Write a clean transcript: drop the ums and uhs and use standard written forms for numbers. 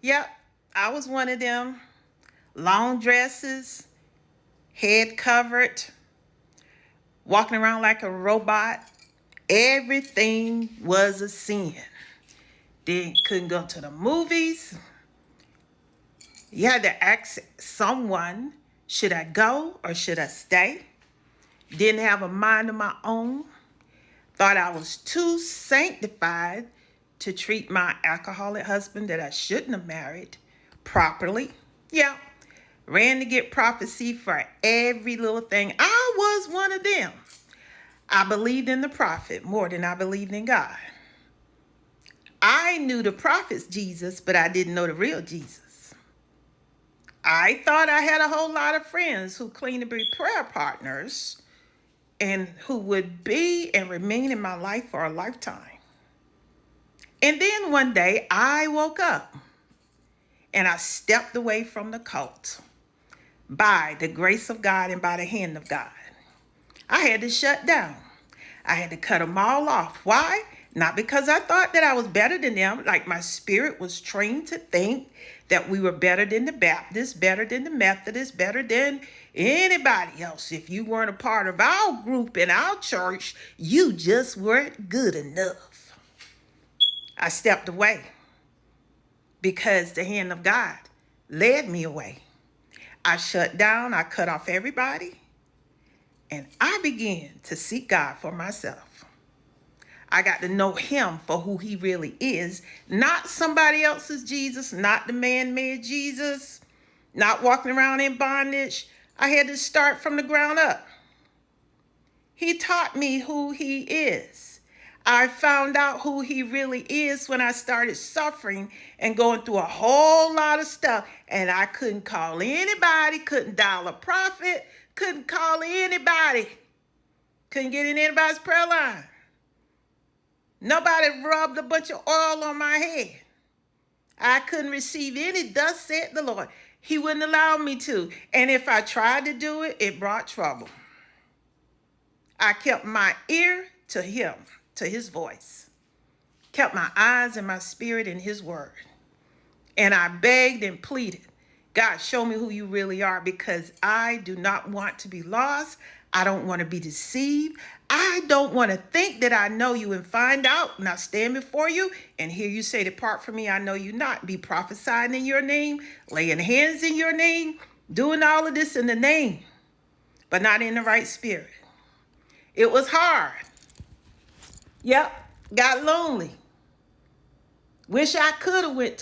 Yep, I was one of them. Long dresses, head covered, walking around like a robot. Everything was a sin. Then couldn't go to the movies. You had to ask someone, should I go or should I stay? Didn't have a mind of my own. Thought I was too sanctified to treat my alcoholic husband that I shouldn't have married properly. Yeah, ran to get prophecy for every little thing. I was one of them. I believed in the prophet more than I believed in God. I knew the prophet's Jesus, but I didn't know the real Jesus. I thought I had a whole lot of friends who claimed to be prayer partners and who would be and remain in my life for a lifetime. And then one day I woke up and I stepped away from the cult by the grace of God and by the hand of God. I had to shut down. I had to cut them all off. Why? Not because I thought that I was better than them, like my spirit was trained to think that we were better than the Baptists, better than the Methodists, better than anybody else. If you weren't a part of our group in our church, you just weren't good enough. I stepped away because the hand of God led me away. I shut down, I cut off everybody, and I began to seek God for myself. I got to know him for who he really is, not somebody else's Jesus, not the man-made Jesus, not walking around in bondage. I had to start from the ground up. He taught me who he is. I found out who he really is when I started suffering and going through a whole lot of stuff. And I couldn't call anybody, couldn't dial a prophet, couldn't call anybody, couldn't get in anybody's prayer line. Nobody rubbed a bunch of oil on my head. I couldn't receive any, thus said the Lord. He wouldn't allow me to. And if I tried to do it, it brought trouble. I kept my ear to him, to his voice. Kept my eyes and my spirit in his word. And I begged and pleaded, God, show me who you really are, because I do not want to be lost. I don't want to be deceived. I don't want to think that I know you and find out and I stand before you and hear you say, depart from me, I know you not. Be prophesying in your name, laying hands in your name, doing all of this in the name, but not in the right spirit. It was hard. Yep, got lonely. Wish I could have went